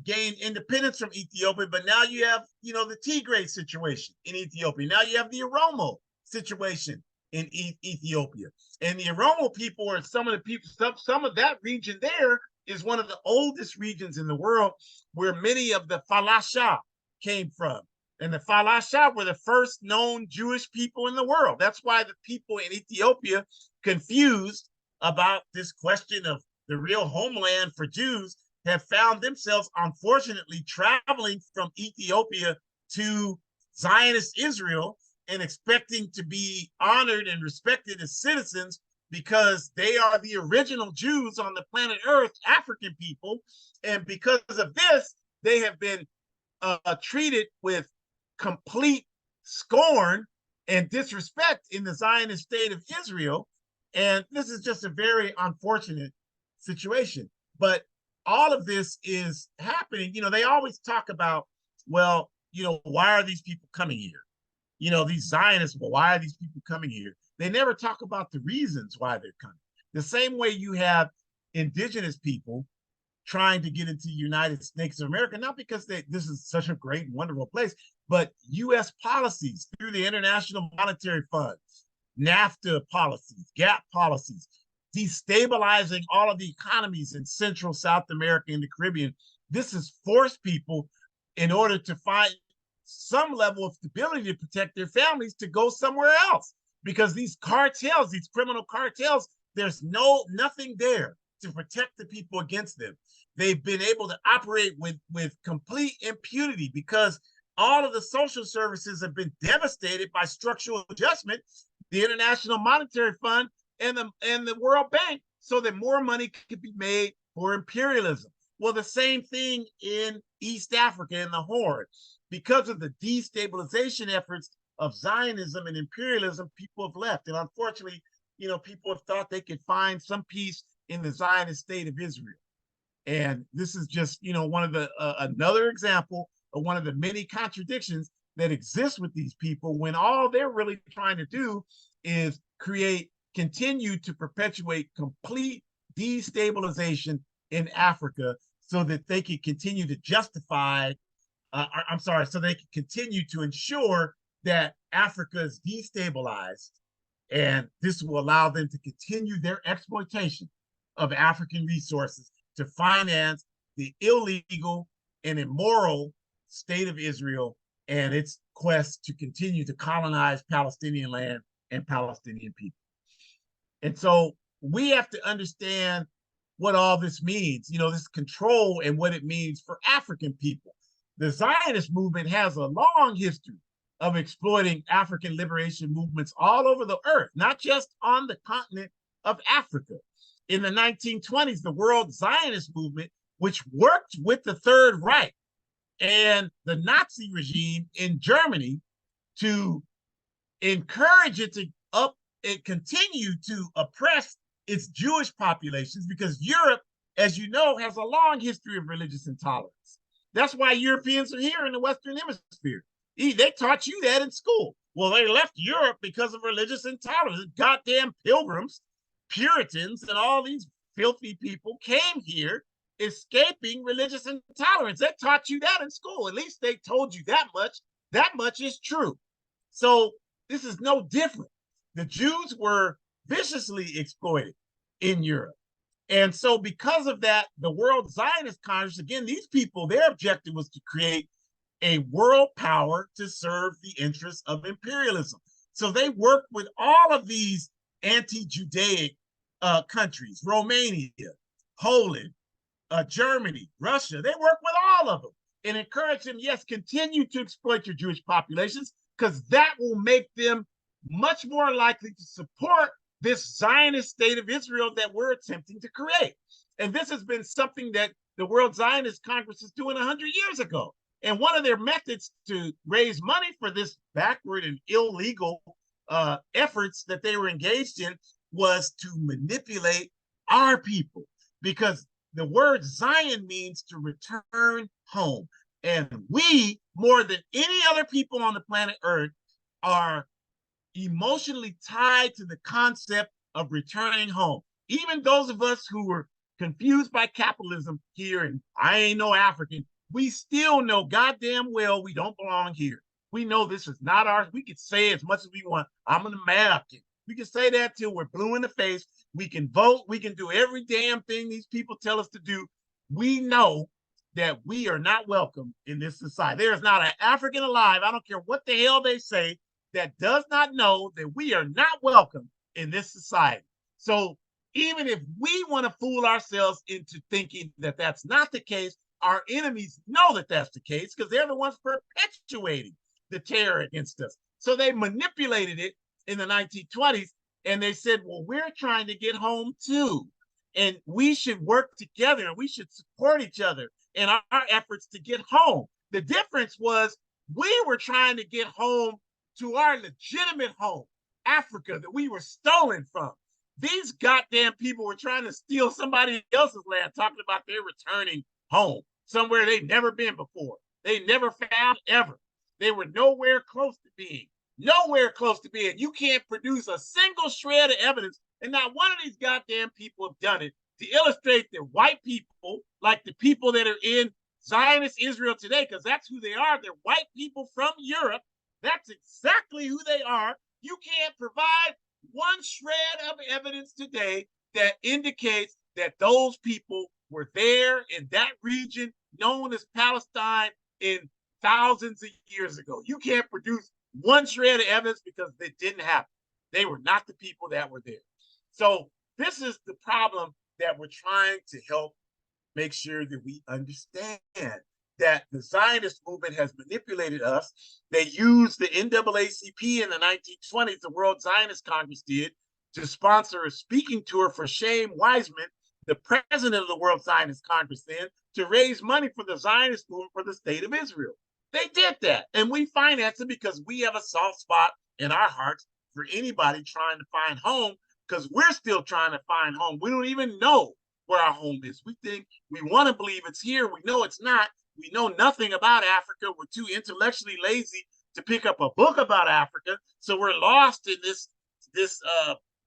gained independence from Ethiopia, but now you have, the Tigray situation in Ethiopia. Now you have the Oromo situation in Ethiopia. And the Oromo people are some of the people, some of that region there is one of the oldest regions in the world where many of the Falasha came from. And the Falasha were the first known Jewish people in the world. That's why the people in Ethiopia confused about this question of the real homeland for Jews have found themselves, unfortunately, traveling from Ethiopia to Zionist Israel and expecting to be honored and respected as citizens because they are the original Jews on the planet Earth, African people. And because of this, they have been treated with complete scorn and disrespect in the Zionist state of Israel. And this is just a very unfortunate situation. But all of this is happening. They always talk about, well, why are these people coming here? These Zionists, well, why are these people coming here? They never talk about the reasons why they're coming. The same way you have indigenous people trying to get into the United States of America, not because this is such a great and wonderful place, but U.S. policies through the International Monetary Fund, NAFTA policies, GATT policies, destabilizing all of the economies in Central, South America, and the Caribbean. This has forced people, in order to find some level of stability to protect their families, to go somewhere else. Because these cartels, these criminal cartels, there's nothing there to protect the people against them. They've been able to operate with complete impunity because all of the social services have been devastated by structural adjustment, the International Monetary Fund and the World Bank, so that more money could be made for imperialism. Well, the same thing in East Africa, in the Horn. Because of the destabilization efforts of Zionism and imperialism, people have left. And unfortunately, people have thought they could find some peace in the Zionist state of Israel. And this is just, one of the another example of one of the many contradictions that exist with these people, when all they're really trying to do is continue to perpetuate complete destabilization in Africa so that they can continue to justify, so they can continue to ensure that Africa is destabilized. And this will allow them to continue their exploitation of African resources to finance the illegal and immoral state of Israel and its quest to continue to colonize Palestinian land and Palestinian people. And so we have to understand what all this means, this control and what it means for African people. The Zionist movement has a long history of exploiting African liberation movements all over the earth, not just on the continent of Africa. In the 1920s, the World Zionist Movement, which worked with the Third Reich and the Nazi regime in Germany to encourage it to continue to oppress its Jewish populations, because Europe, as you know, has a long history of religious intolerance. That's why Europeans are here in the Western Hemisphere. They taught you that in school. Well, they left Europe because of religious intolerance. Goddamn pilgrims, Puritans, and all these filthy people came here escaping religious intolerance. They taught you that in school. At least they told you that much. That much is true. So this is no different. The Jews were viciously exploited in Europe. And so because of that, the World Zionist Congress, again, these people, their objective was to create a world power to serve the interests of imperialism. So they worked with all of these anti-Judaic countries, Romania, Poland, Germany, Russia. They worked with all of them and encouraged them, yes, continue to exploit your Jewish populations, because that will make them much more likely to support this Zionist state of Israel that we're attempting to create. And this has been something that the World Zionist Congress is doing 100 years ago. And one of their methods to raise money for this backward and illegal efforts that they were engaged in was to manipulate our people, because the word Zion means to return home. And we, more than any other people on the planet Earth, are emotionally tied to the concept of returning home. Even those of us who were confused by capitalism here, and I ain't no African, we still know goddamn well we don't belong here. We know this is not ours. We can say as much as we want, I'm an American. We can say that till we're blue in the face. We can vote. We can do every damn thing these people tell us to do. We know that we are not welcome in this society. There is not an African alive, I don't care what the hell they say, that does not know that we are not welcome in this society. So even if we want to fool ourselves into thinking that that's not the case, our enemies know that that's the case, because they're the ones perpetuating the terror against us. So they manipulated it in the 1920s, and they said, well, we're trying to get home too, and we should work together, and we should support each other in our efforts to get home. The difference was we were trying to get home to our legitimate home, Africa, that we were stolen from. These goddamn people were trying to steal somebody else's land, talking about they're returning home, somewhere they'd never been before. They never found ever. They were nowhere close to being. Nowhere close to being. You can't produce a single shred of evidence, and not one of these goddamn people have done it, to illustrate that white people, like the people that are in Zionist Israel today, because that's who they are. They're white people from Europe. That's exactly who they are. You can't provide one shred of evidence today that indicates that those people were there in that region known as Palestine in thousands of years ago. You can't produce one shred of evidence because it didn't happen. They were not the people that were there. So this is the problem that we're trying to help make sure that we understand, that the Zionist movement has manipulated us. They used the NAACP in the 1920s, the World Zionist Congress did, to sponsor a speaking tour for Shane Wiseman, the president of the World Zionist Congress then, to raise money for the Zionist movement for the state of Israel. They did that, and we financed it because we have a soft spot in our hearts for anybody trying to find home, because we're still trying to find home. We don't even know where our home is. We think we want to believe it's here. We know it's not. We know nothing about Africa. We're too intellectually lazy to pick up a book about Africa. So we're lost in this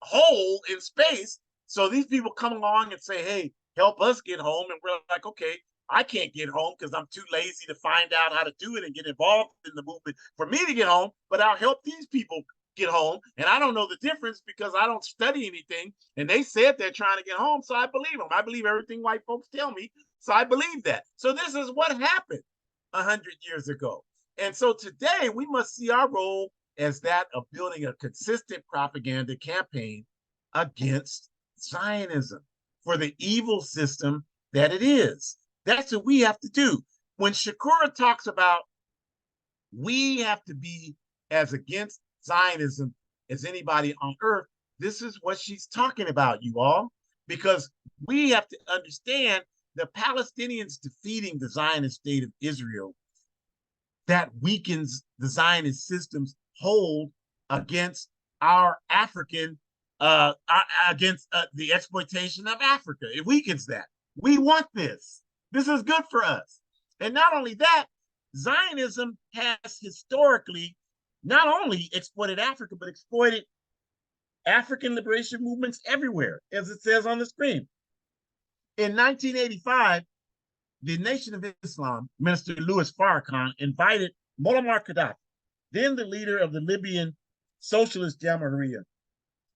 hole in space. So these people come along and say, hey, help us get home. And we're like, okay, I can't get home because I'm too lazy to find out how to do it and get involved in the movement for me to get home. But I'll help these people get home. And I don't know the difference because I don't study anything. And they said they're trying to get home. So I believe them. I believe everything white folks tell me. So I believe that. So this is what happened 100 years ago. And so today we must see our role as that of building a consistent propaganda campaign against Zionism for the evil system that it is. That's what we have to do. When Shakura talks about we have to be as against Zionism as anybody on earth, this is what she's talking about, you all, because we have to understand the Palestinians defeating the Zionist state of Israel, that weakens the Zionist system's hold against our African, against the exploitation of Africa. It weakens that. We want this. This is good for us. And not only that, Zionism has historically not only exploited Africa, but exploited African liberation movements everywhere, as it says on the screen. In 1985, the Nation of Islam, Minister Louis Farrakhan, invited Muammar Gaddafi, then the leader of the Libyan Socialist Jamahiriya,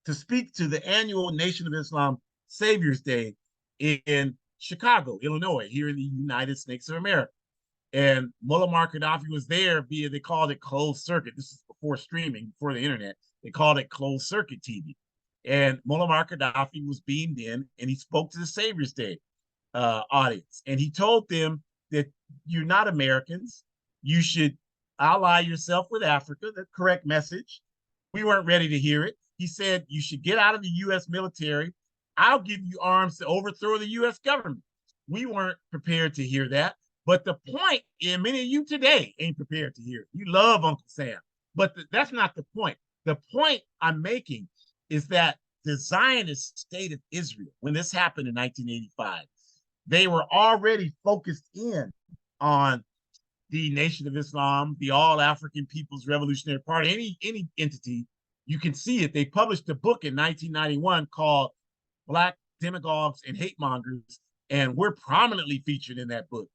to speak to the annual Nation of Islam Saviors Day in Chicago, Illinois, here in the United States of America. And Muammar Gaddafi was there via, they called it closed circuit. This is before streaming, before the internet. They called it closed circuit TV. And Muammar Gaddafi was beamed in, and he spoke to the Saviors Day audience. And he told them that you're not Americans. You should ally yourself with Africa, the correct message. We weren't ready to hear it. He said, you should get out of the U.S. military. I'll give you arms to overthrow the U.S. government. We weren't prepared to hear that. But the point, and many of you today ain't prepared to hear it. You love Uncle Sam, but that's not the point. The point I'm making is that the Zionist state of Israel, when this happened in 1985, they were already focused in on the Nation of Islam, the All African People's Revolutionary Party, any entity, you can see it. They published a book in 1991 called Black Demagogues and Hate Mongers, and we're prominently featured in that book.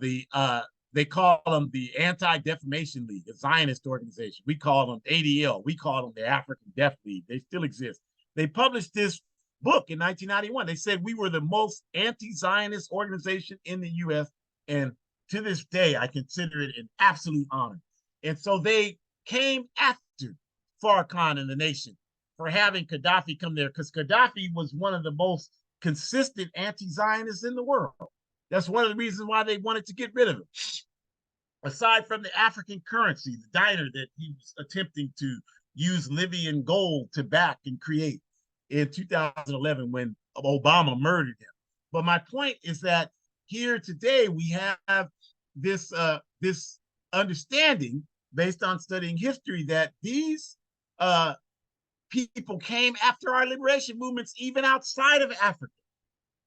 They call them the Anti-Defamation League, a Zionist organization. We call them ADL. We call them the African Deaf League. They still exist. They published this book in 1991. They said we were the most anti-Zionist organization in the U.S., and to this day, I consider it an absolute honor. And so they came after Farrakhan and the nation for having Gaddafi come there, because Gaddafi was one of the most consistent anti-Zionists in the world. That's one of the reasons why they wanted to get rid of him. Aside from the African currency, the dinar that he was attempting to use Libyan gold to back and create in 2011 when Obama murdered him. But my point is that here today we have this understanding based on studying history that these people came after our liberation movements even outside of Africa,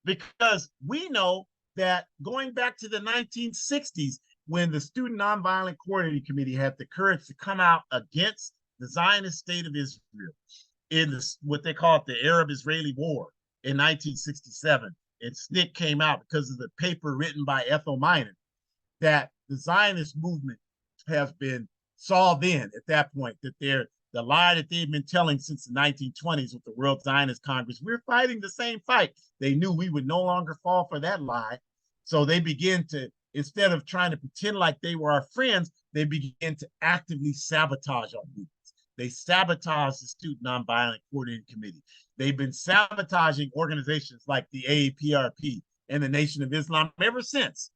because we know that going back to the 1960s, when the Student Nonviolent Coordinating Committee had the courage to come out against the Zionist state of Israel in this, what they call it, the Arab-Israeli War in 1967, and SNCC came out because of the paper written by Ethel Miner, that the Zionist movement has been solved in at that point, that the lie that they've been telling since the 1920s with the World Zionist Congress, we're fighting the same fight. They knew we would no longer fall for that lie. So they began to, instead of trying to pretend like they were our friends, they began to actively sabotage our movements. They sabotaged the Student Nonviolent Coordinating Committee. They've been sabotaging organizations like the AAPRP and the Nation of Islam ever since.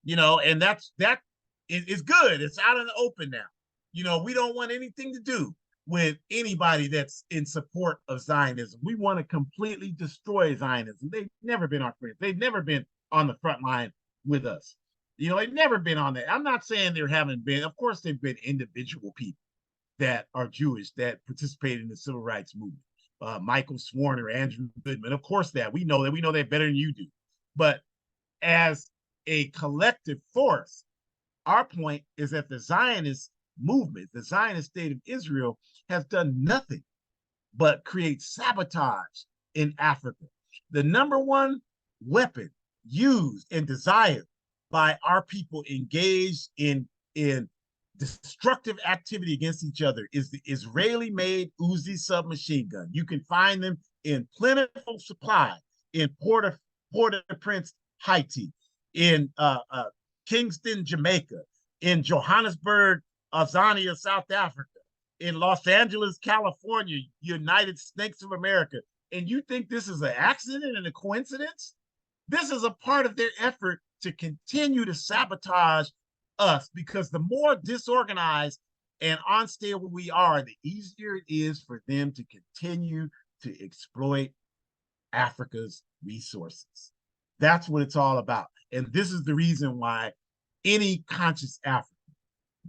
And that is good. It's out in the open now. We don't want anything to do with anybody that's in support of Zionism. We want to completely destroy Zionism. They've never been our friends. They've never been on the front line with us. They've never been on that. I'm not saying there haven't been. Of course, there've been individual people that are Jewish that participated in the civil rights movement. Michael Swarner, Andrew Goodman. Of course, we know that better than you do. But as a collective force, our point is that the Zionist movement, the Zionist state of Israel, has done nothing but create sabotage in Africa. The number one weapon used and desired by our people engaged in destructive activity against each other is the Israeli-made Uzi submachine gun. You can find them in plentiful supply in Port-au-Prince, Haiti, in Kingston, Jamaica, in Johannesburg, Tanzania, South Africa, in Los Angeles, California, United States of America. And you think this is an accident and a coincidence? This is a part of their effort to continue to sabotage us, because the more disorganized and unstable we are, the easier it is for them to continue to exploit Africa's resources. That's what it's all about. And this is the reason why any conscious African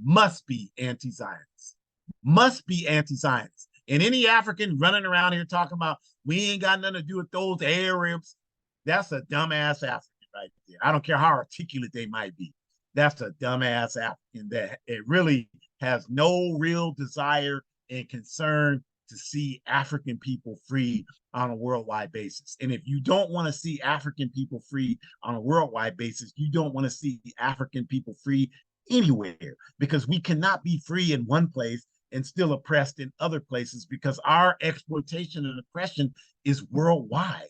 must be anti-Zionist, must be anti-Zionist. And any African running around here talking about we ain't got nothing to do with those Arabs, that's a dumbass African right there. I don't care how articulate they might be. That's a dumbass African that it really has no real desire and concern to see African people free on a worldwide basis. And if you don't want to see African people free on a worldwide basis, you don't want to see African people free anywhere, because we cannot be free in one place and still oppressed in other places, because our exploitation and oppression is worldwide.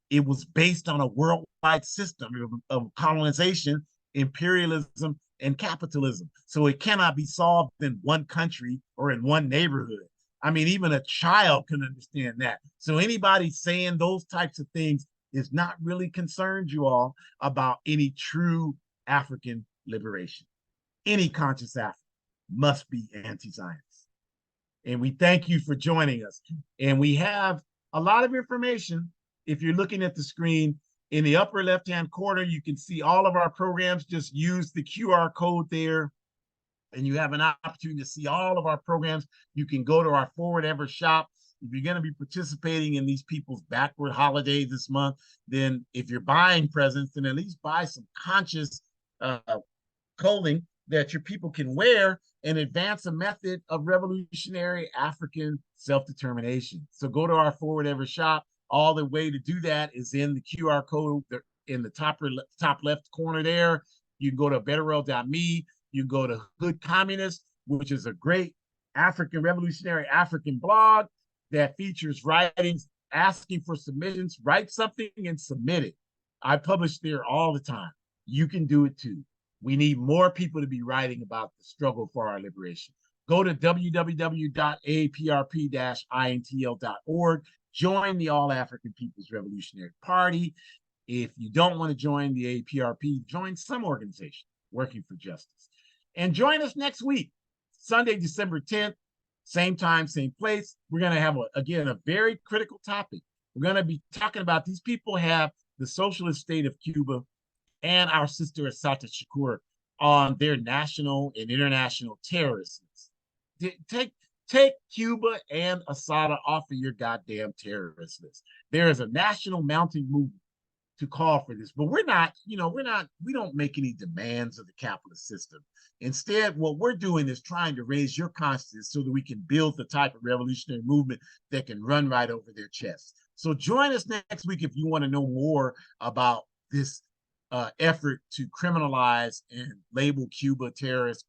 It was based on a worldwide system of colonization, imperialism, and capitalism. So it cannot be solved in one country or in one neighborhood. I mean, even a child can understand that. So anybody saying those types of things is not really concerned, you all, about any true African liberation. Any conscious African must be anti-Zionist. And we thank you for joining us. And we have a lot of information. If you're looking at the screen, in the upper left-hand corner, you can see all of our programs. Just use the QR code there, and you have an opportunity to see all of our programs. You can go to our Forward Ever shop. If you're going to be participating in these people's backward holidays this month, then if you're buying presents, then at least buy some conscious clothing that your people can wear and advance a method of revolutionary African self-determination. So go to our Forward Ever shop. All the way to do that is in the QR code in the top left corner there. You can go to betterworld.me. You can go to Hood Communist, which is a great African revolutionary African blog that features writings asking for submissions. Write something and submit it. I publish there all the time. You can do it too. We need more people to be writing about the struggle for our liberation. Go to www.aprp-intl.org. Join the All African People's Revolutionary Party. If you don't want to join the APRP, join some organization working for justice. And join us next week, Sunday, December 10th, same time, same place. We're going to have, again, a very critical topic. We're going to be talking about these people have the socialist state of Cuba and our sister Assata Shakur on their national and international terrorists. Take Cuba and Assata off of your goddamn terrorist list. There is a national mounting movement to call for this, but we don't make any demands of the capitalist system. Instead, what we're doing is trying to raise your consciousness so that we can build the type of revolutionary movement that can run right over their chests. So join us next week if you want to know more about this effort to criminalize and label Cuba terrorists,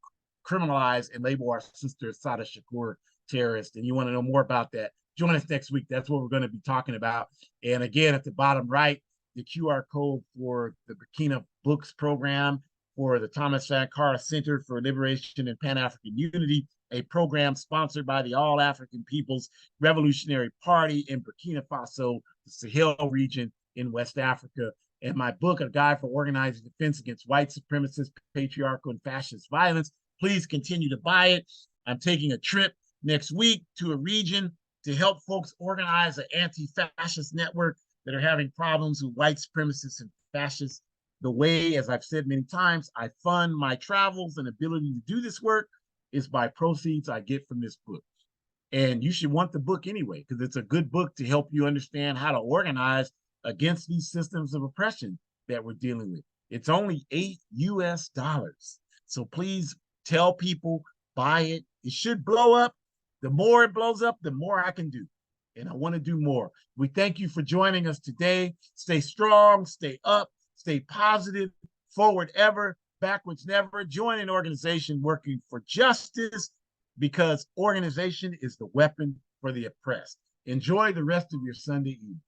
criminalize and label our sister Assata Shakur terrorist, and you want to know more about that, join us next week. That's what we're going to be talking about. And again, at the bottom right, the QR code for the Burkina Books program for the Thomas Sankara Center for Liberation and Pan-African Unity, a program sponsored by the All African People's Revolutionary Party in Burkina Faso, the Sahel region in West Africa. And my book, A Guide for Organizing Defense Against White Supremacist, Patriarchal, and Fascist Violence. Please continue to buy it. I'm taking a trip next week to a region to help folks organize an anti-fascist network that are having problems with white supremacists and fascists. The way, as I've said many times, I fund my travels and ability to do this work is by proceeds I get from this book. And you should want the book anyway, because it's a good book to help you understand how to organize against these systems of oppression that we're dealing with. It's only $8 US. So please tell people, buy it. It should blow up. The more it blows up, the more I can do. And I want to do more. We thank you for joining us today. Stay strong, stay up, stay positive, forward ever, backwards never. Join an organization working for justice, because organization is the weapon for the oppressed. Enjoy the rest of your Sunday evening.